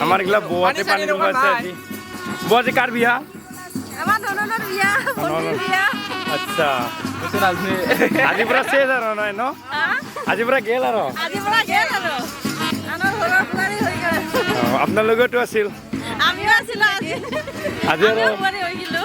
আমাৰ গিলা বোয়াতে পানি ডুবাইছে আজি বোয়াতে কাৰ বিয়া আমাৰ ধননৰ বিয়া বন্ধুৰ বিয়া আচ্ছা আজি পুৰা শেষ আৰু নহয় ন আজি পুৰা গেল আৰু আনৰ ঘৰৰ ফুলাৰি হৈ গ'ল আপোনাৰ লগতো আছিল আমিও আছিলো আজি আৰু ফুলাৰি হৈ গিলো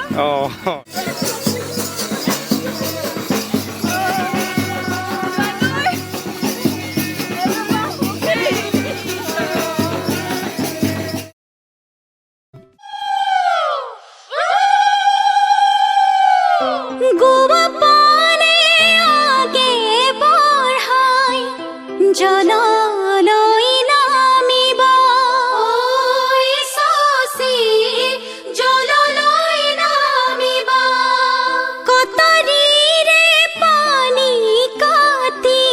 গোৱা পানে আগে বঢ়াই জললৈ নামিব ঐ সচি জললৈ নামিব কটাৰীৰে পানী কাটি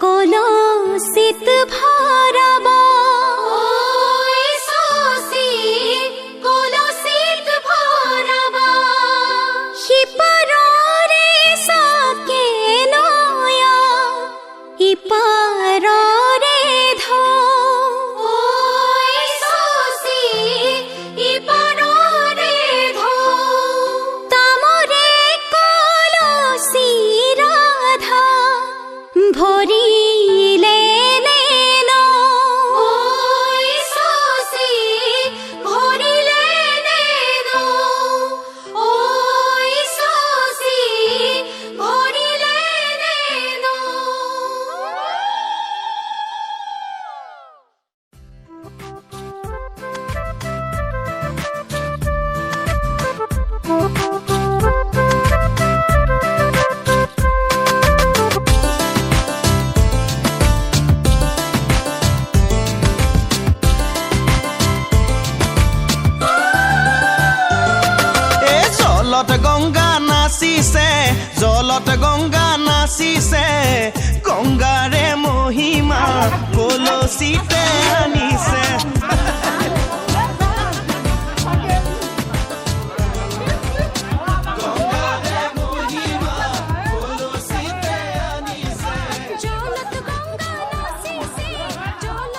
কলচিত ভৰাব ঐ সচি কলচিত ভৰাব সিপাৰৰে চাকে নয়া ইপাৰৰে ধ ঐ সচি ইপাৰৰে ধ তামৰে কলচি ৰাধা ভৰিলে নেন ঐ সচি ভৰিলে নেন ঐ সচি ভৰিলে নেন জলত গংগা নাচিছে জলত গংগা নাচিছে গংগাৰে মহিমা কলচিতে আনিছে জলত গংগা নাচিছে জলত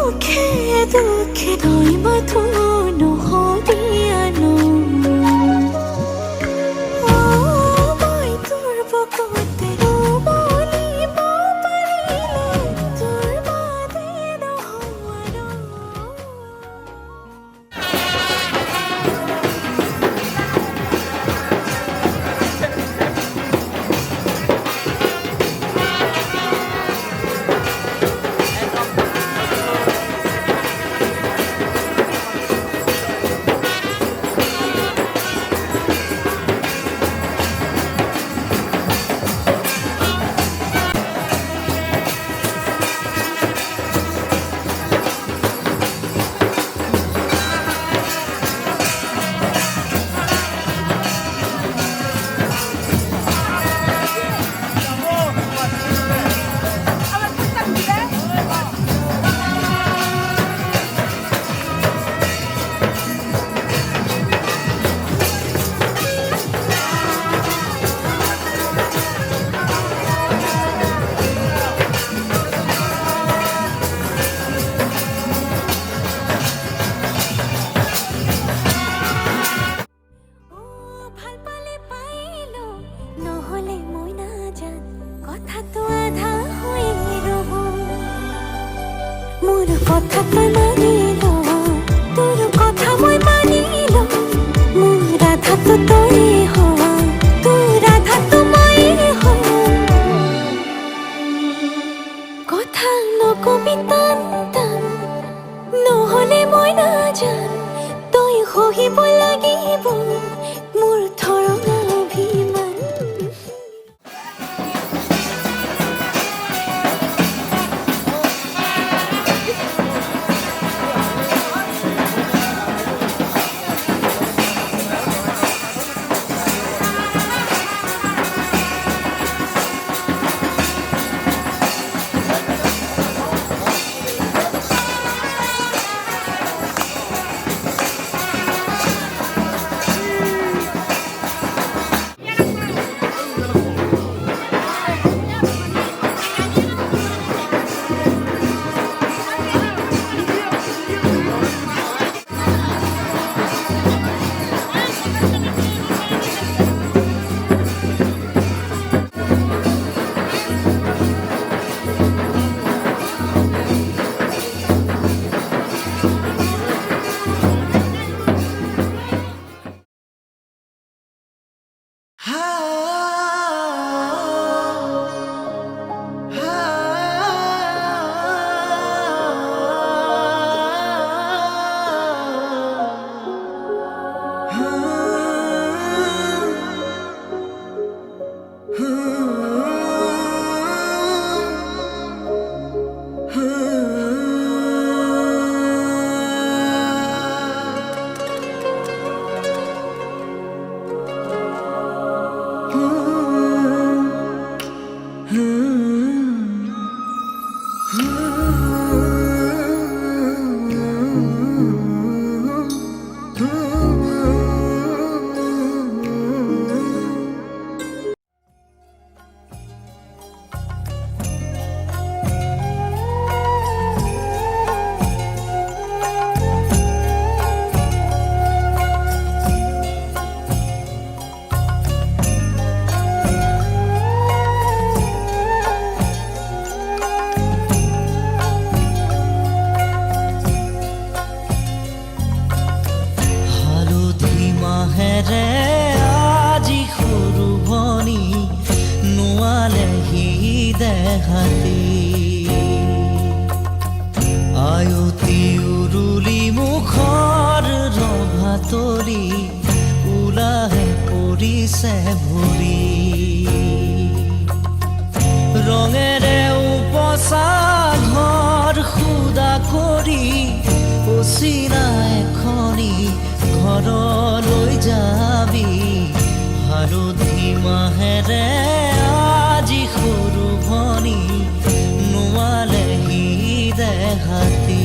সুখে দুখে নৈ মধু নহদিয়ানো মই তোৰ বুকুতে উমলিব পাৰিলে তোৰ বাদে নহোৱাৰো ভাল পালে পাইলো নহলে মই নাজান কথাটো আধা হৈ ৰব মোৰ কথা তই মানিল তোৰ কথা মই মানিল মোৰ ৰাধাটো তই হোৱা তোৰ ৰাধাটো মই হোৱা কথা নকবি টান টান নহলে মই নাজান তই সহিব লাগিব মোৰ ধৰণা অভিমান আয়তি উৰুলি মুখৰ ৰভাতলি ওলাহে পৰিছে ভৰি ৰঙেৰে উপচা ঘৰ খুদা কৰি অচিনা এখনি ঘৰলৈ যাবি হালধি মাহেৰে আজি সৰু ভনী নোৱালেহি দেহাতী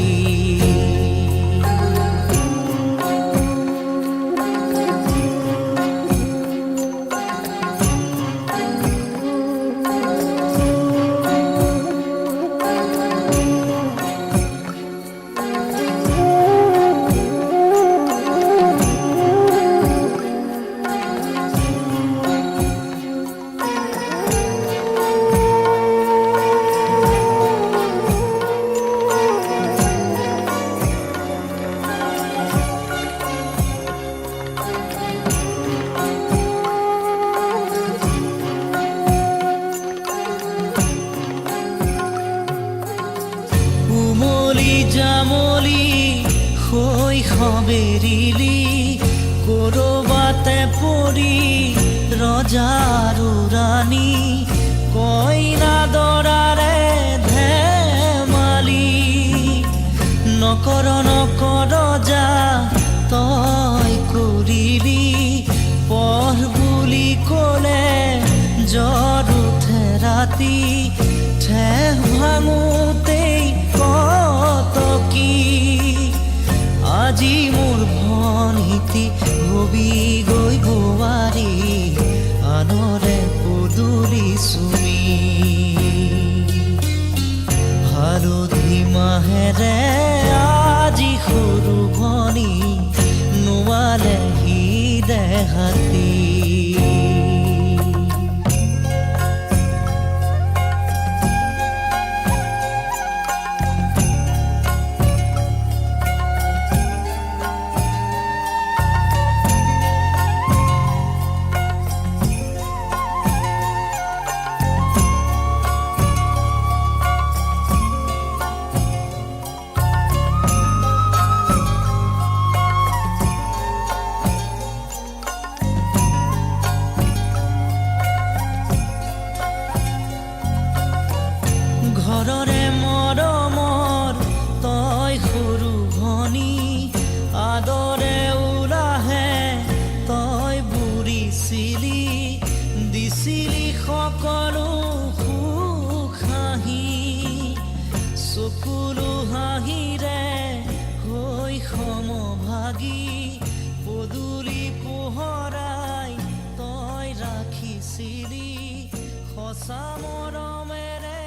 বেৰিলি কৰবাতে পৰি ৰজাৰ ৰাণী কইনা দৰাৰে ধেমালি নকৰ নকৰ যা তই কৰিলি পঢ় বুলি ক'লে জ্বৰ উঠে ৰাতি ঠেহ ভাঙোতেই কত কি আজি মোৰ ভনীতি হবি গৈ বোৱাৰী আনৰে পদূলি চুমি হালধি মাহেৰে আজি সৰু ভনী নোৱালেহি দেহাতী ঘৰৰে মৰমৰ তই সৰু ভনী আদৰে ওলাহে তই বুঢ়িছিলি দিছিলি সকলো সুখ হাঁহি চকুলো হাঁহিৰে হৈ সমভাগী পদূলি পোহৰাই তই ৰাখিছিলি সঁচা মৰমেৰে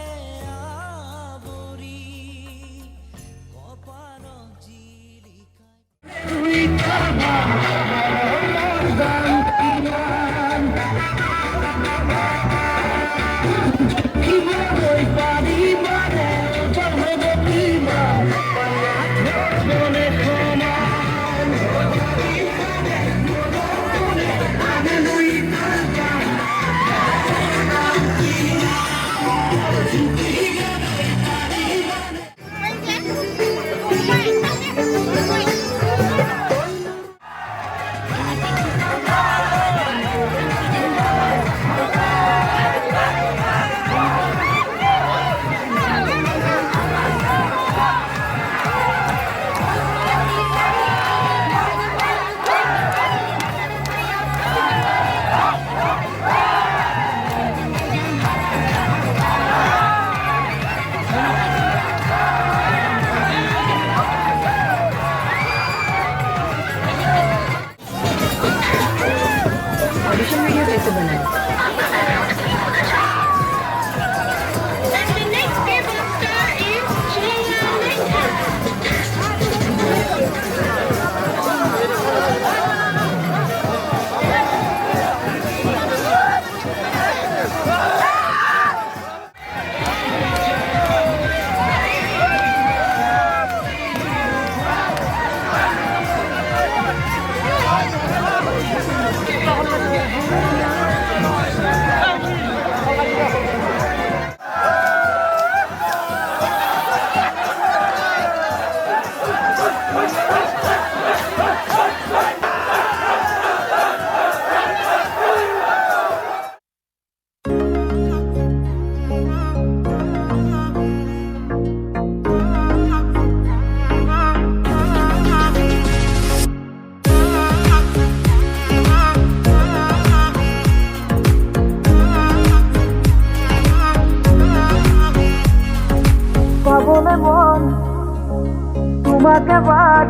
তোমাকে বাদ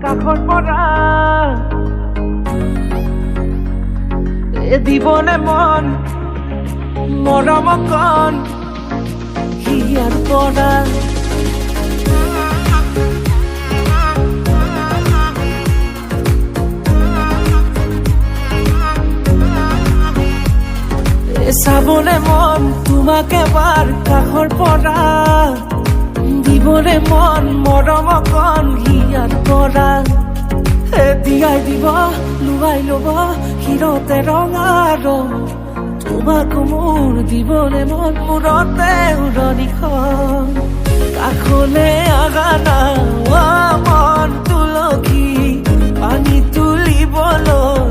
কাষৰ পৰা দিবনে মন মৰম কণ হিয়াৰ পৰা চাবলে মন তোমাকে বাৰ কাষৰ পৰা দিবলে মন মৰম কণ হিয়াৰ পৰা দিয়াই দিব লুৱাই ল'ব হিৰতে ৰঙা ৰং তোমাক মোৰ দিবলে মন মূৰতে উৰণিখন কাষলে আগানা মন তুলসী পানী তুলিবলৈ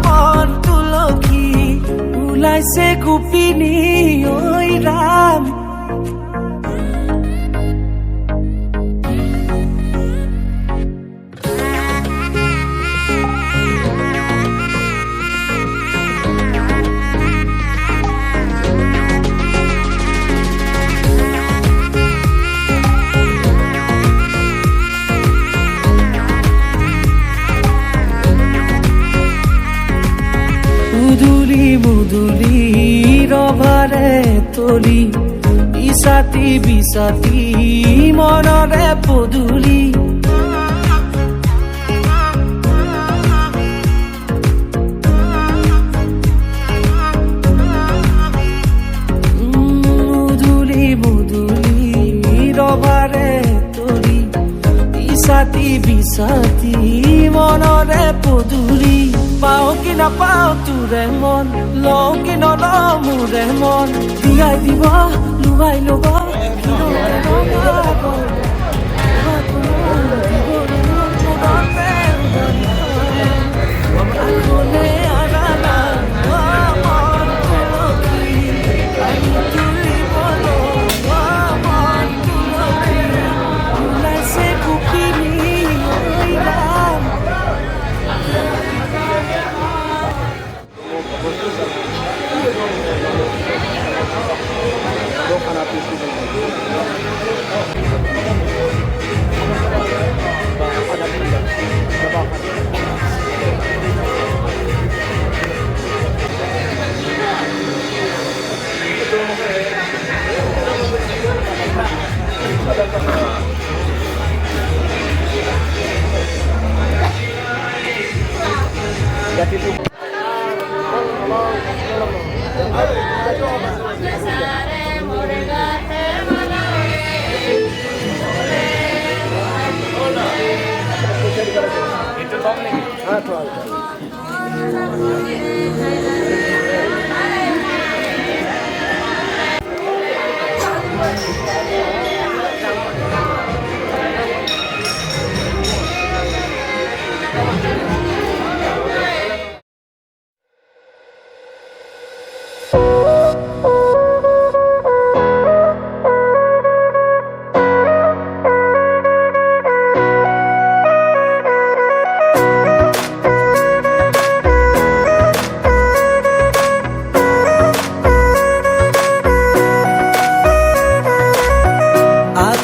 মন তুলসী ওলাইছে গোপিনী ঐ ৰাম মুদুলি মুদুলি ৰভাৰে তলি ইছাতি বিছাতি মনৰে পদুলি মুদুলি মুদুলি ৰভাৰে তলি ইছাতি বিছাতি মনৰে পদুলি পাও কি নাপাও তোৰে মন লও কি নলও মোৰে মন দিয়াই দিব লুৱাই ল'ব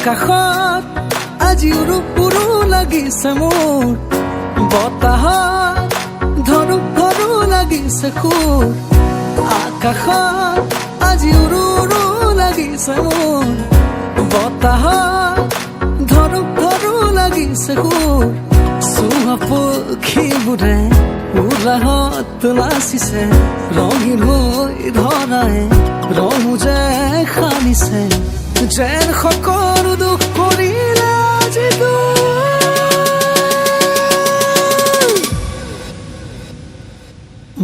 আকাশত আজি উৰু পুৰু লাগিছে মোৰ বতাহত ধৰু ধৰু লাগিছে খুৰ আকাশত আজি উৰু উৰু লাগিছে মোৰ বতাহত ধৰু ধৰু লাগিছে খুৰ চুৱা পক্ষীবোৰে উলাহত নাচিছে ৰঙীন হৈ ধৰাই ৰঙুজে সানিছে যেন সকলো দুখ কৰিলে আজি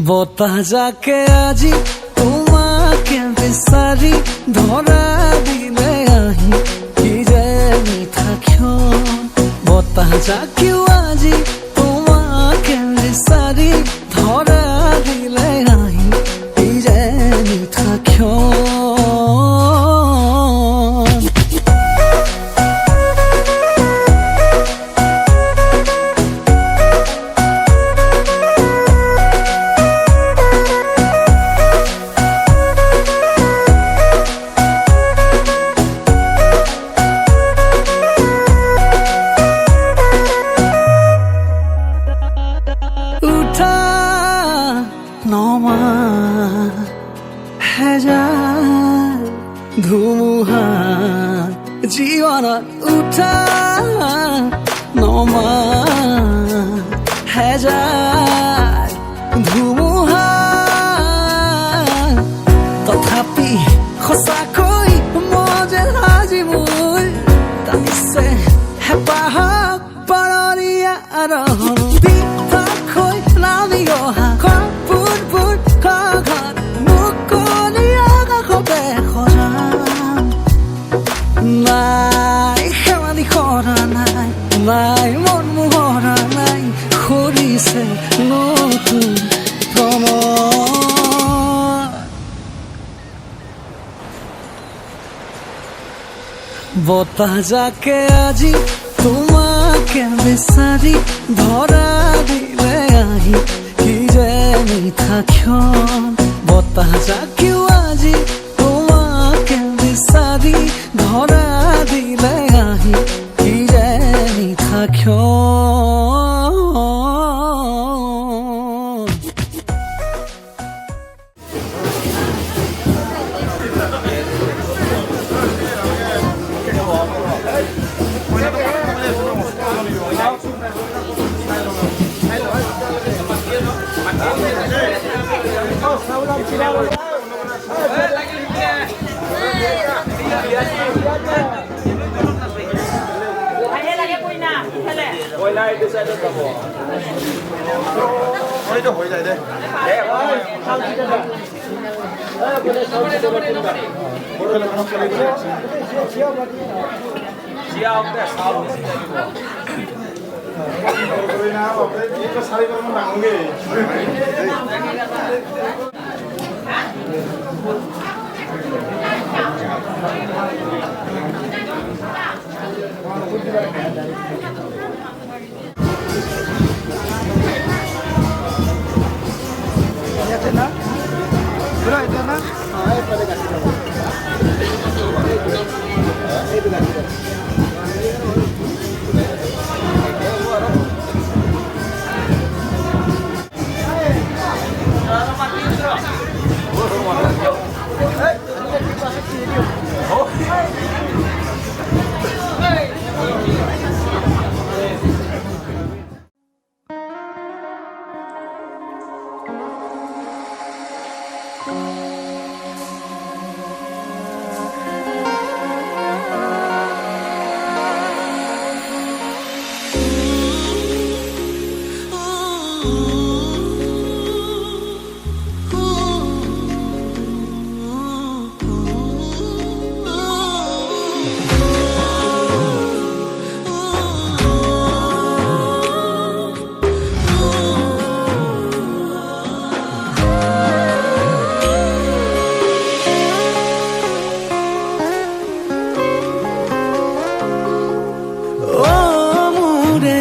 বতাহ যাকে আজি তোমাকে বিচাৰি ধৰা দিলে আহি কি যে মিঠা ক্ষণ বতাহ যাকেও আজি তোমাকে বিচাৰি ধৰা দিলে আহি কি যে মিঠা ক্ষণ নমা হেজাৰ ধুমুহা জীৱনত উঠা নমা হেজাৰ ধুমুহা তথাপি সঁচাকৈ মজে আজি মোৰ টানিছে হেঁপাহক পাৰৰীয়া আৰহণ হৈ নামি অহা কাপোৰবোৰ কাঘাত মুকলি আকাশতে সজা বতাহ যাকে আজি তোমাকে বিচাৰি ধৰা দিলে আহি কি যে মিঠা ক্ষণ বতাহ যাকেও আজি তোমাকে বিচাৰি ধৰা দিলে আহি কি যে মিঠা ক্ষণ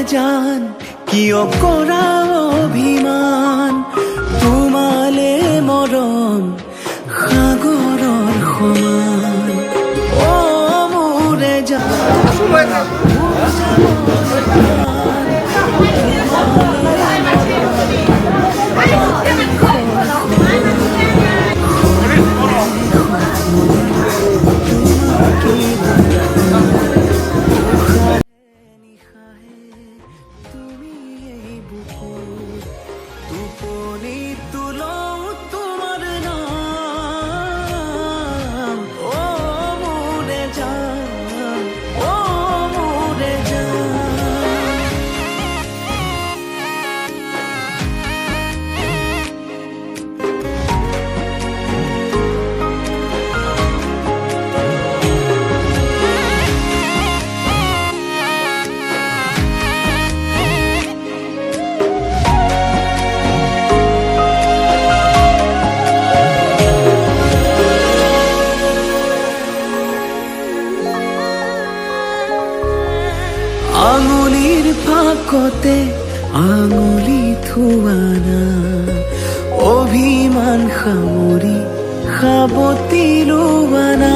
জান কিয় কৰা অভিমান তোমালে মৰম সাগৰৰ সমান অ মোৰে জান আঙুলিৰ ফাকতে আঙুলি থোৱানা অভিমান সামৰি সাবতি লোৱানা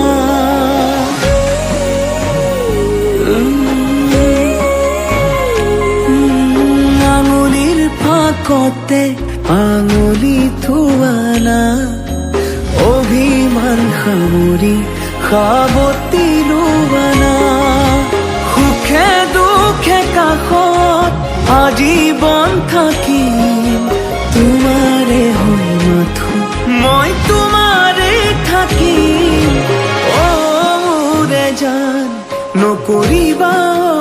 আঙুলিৰ ফাকতে আঙুলি থোৱানা অভিমান সামৰি সাবতি লোৱানা সুখে দুখে কাষত আজীৱন থাকিম তোমাৰে হৈ মাথো মই তোমাৰে থাকিম অ মোৰে জান নকৰিবা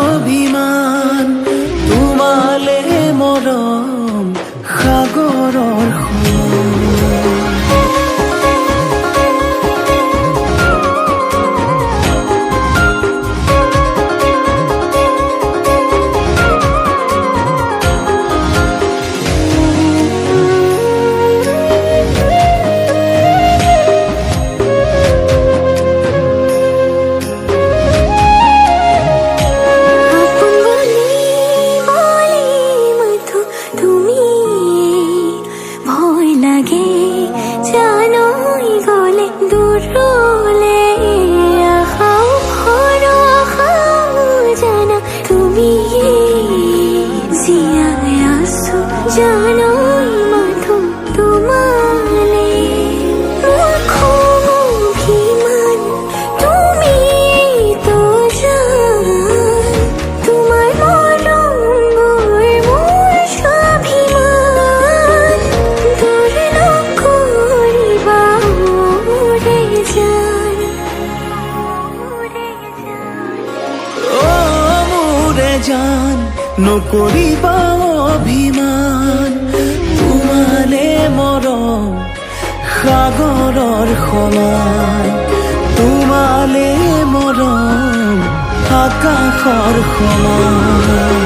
অভিমান তোমালে মৰম সাগৰৰ সমান লাগে জানই গলে দূৰলে আশাও ভৰা আশাও জানা তুমি জীয়াই আছো জানই মাথো তোমালে মোৰ খং অভিমান তুমি তো জান তোমাৰ মৰমবোৰ মোৰ স্বাভিমান দূৰ নকৰিবা মোৰে জান ও মোৰে জান নকৰিবা অভিমান তোমালে মৰম সাগৰৰ সমান তোমালে মৰম আকাশৰ সমান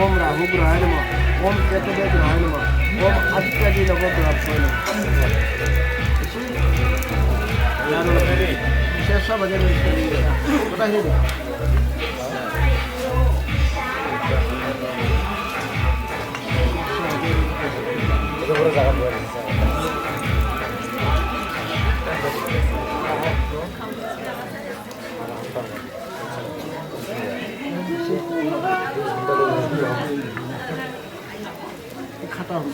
ओम राहु ग्रहाय नमः ओम केतु ग्रहाय नमः ओम आदित्यादि नमो ग्रहाय नमः शेष भजन पता ही नहीं खाता हूँ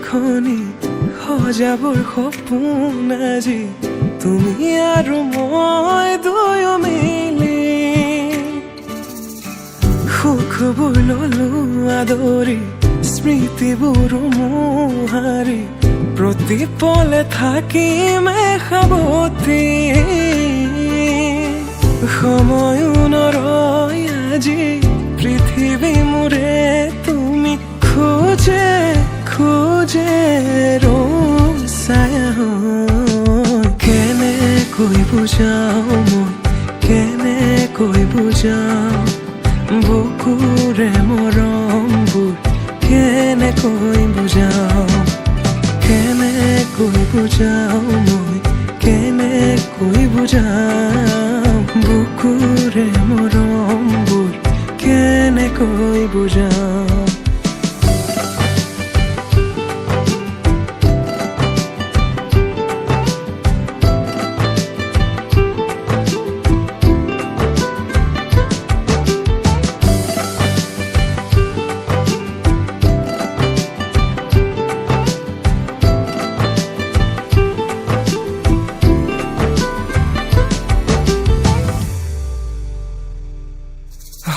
খনি সজাবৰ সপোন আজি তুমি আৰু মই দুয়ো মিলি সুখবোৰ ললো আদৰি স্মৃতিবোৰ মোহাৰি প্ৰতি পলে থাকিমে সাৱতি সময় নৰয় আজি পৃথিৱী মোৰে তুমি খোজে খোজে ৰচায়া কেনেকৈ বুজাও মই কেনেকৈ বুজাও বুকুৰে মৰমবোৰ কেনেকৈ বুজাও কেনেকৈ বুজাও মই কেনেকৈ বুজাও বুকুৰে মৰমবোৰ কেনেকৈ বুজাও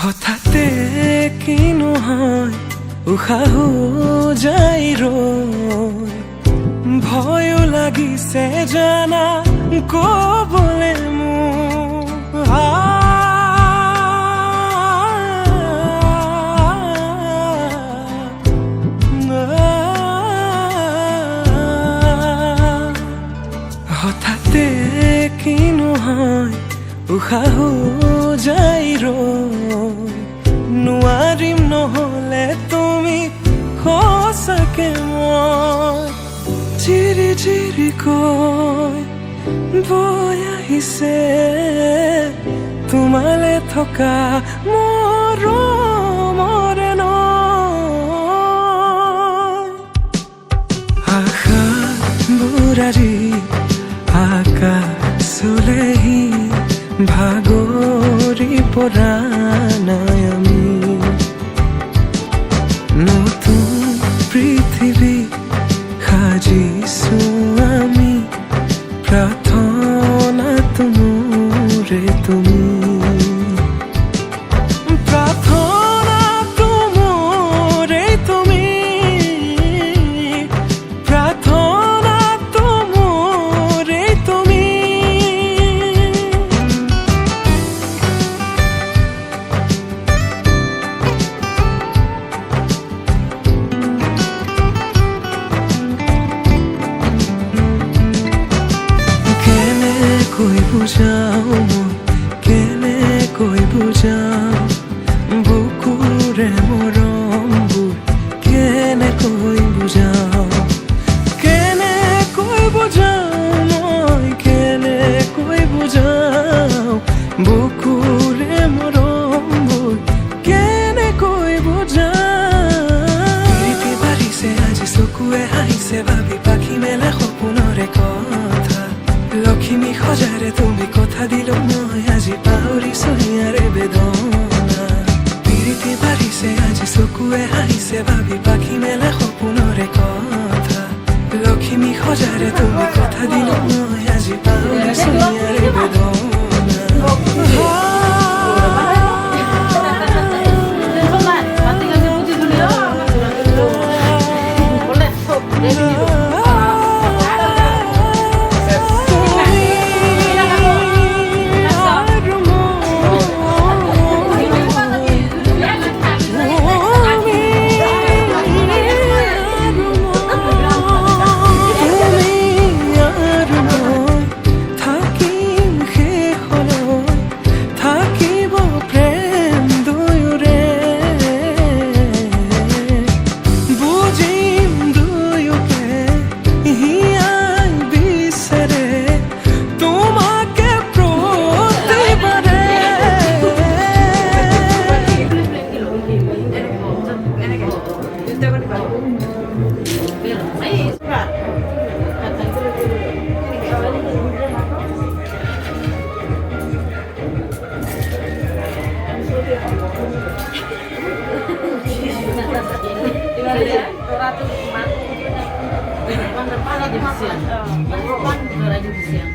হঠাতে কি নহয় উশাহো যাই ৰৈ ভয়ো লাগিছে জানা কবলে মোৰ হঠাতে কি নহয় উশাহো যাই ৰৈ নোৱাৰিম নহলে তুমি সঁচাকে মই চিৰি চিৰিকৈ বৈ আহিছে তোমালে থকা মৰমৰে নৈ আশাবোৰ আজি আকাশলেহি ভাগৰি পৰা নাই আমি নতুন পৃথিৱী সাজিছো আমি প্ৰাৰ্থনা তোমৰে তুমি প্ৰাৰ্থনা তোমৰে তুমি প্ৰাৰ্থনা তোমৰে তুমি কেনেকৈ বুজাও মই কেনেকৈ বুজাও বুকুৰে মৰমবোৰ কেনেকৈ বুজাও কেনেকৈ বুজাও মই কেনেকৈ বুজাও বুকুৰে মৰমবোৰ কেনেকৈ বুজাও প্ৰীতি বাঢ়িছে আজি চকুৱে হাঁহিছে ভাবি পাখি মেলে সপোনৰে কথা লক্ষ্মী সজাৰে তুমি কথা দিলো মই আজি পাহৰিছো ইয়াৰে বেদনা প্ৰীতি বাঢ়িছে আজি চকুৱে হাঁহিছে ভাবি পাখি মেলে সপোনৰে কথা লক্ষ্মী সজাৰে তুমি কথা দিলো মই আজি পাহৰিছো ইয়াৰে বেদনা বুজিম দুয়োকে Pani defisien. Pani berai defisien.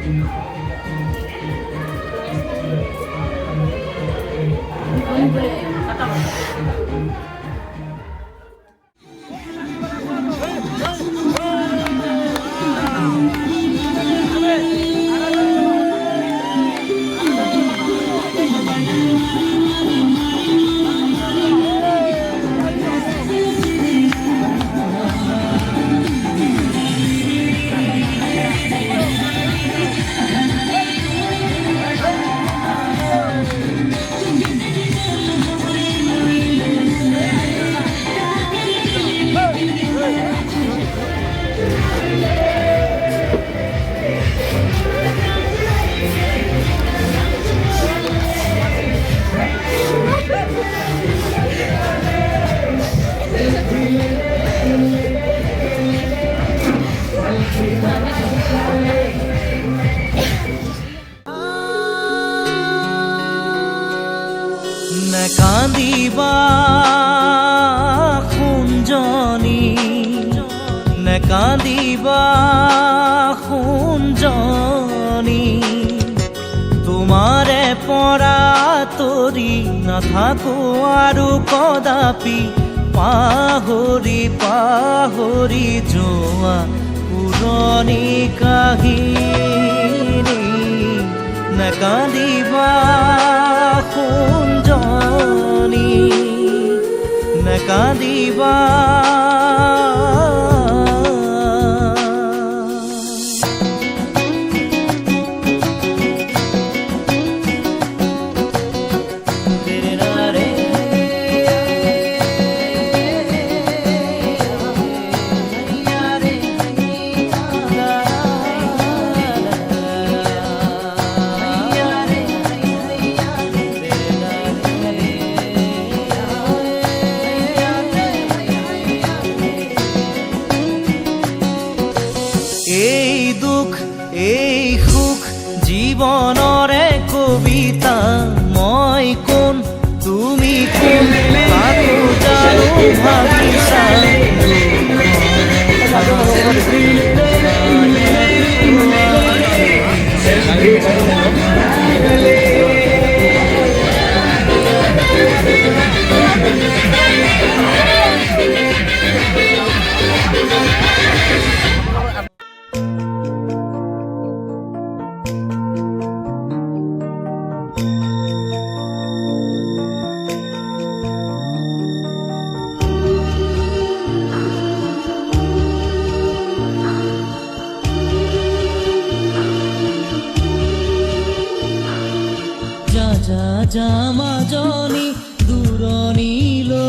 Ini boleh kata. কান্দিবা খুঞ্জনি নে কান্দিবা খুঞ্জনি তোমাৰে পৰা তৰি নাথাকো আৰু কদাপি পাহৰি পাহৰি যোৱা পুৰণি কাহিনী নে কান্দিবা খুঞ্জনি নে কান্দিবা এই দুখ এই সুখ জীৱনৰে কবিতা মই কোন তুমি কোন তাকো জানো ভাবিছা যা মাজনী দূৰণিলৈ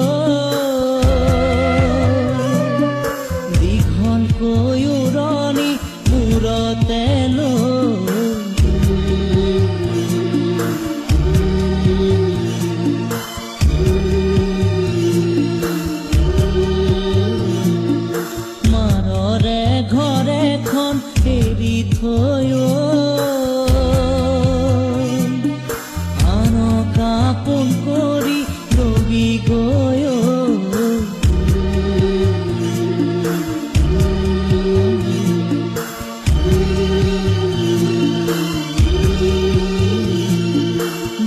দীঘলকৈ উৰণি মূৰতে মাৰৰে ঘৰ এখন এৰি থৈ আপন কৰি ৰবি গৈ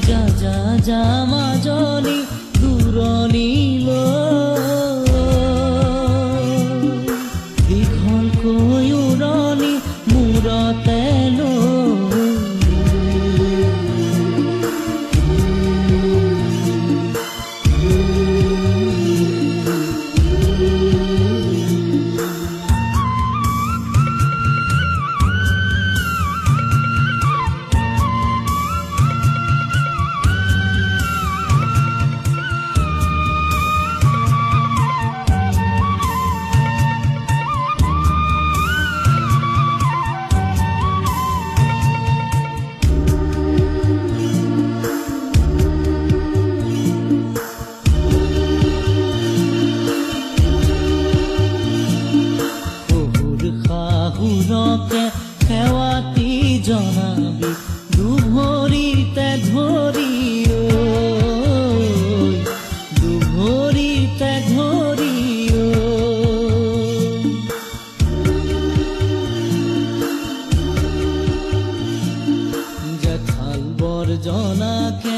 যা যা যা মাজনী দূৰণিলৈ দীঘলকৈ উৰণি মূৰতে সেৱাতি জনাবি দুভৰিতে ধৰি দুভৰিতে ধৰি জনাকে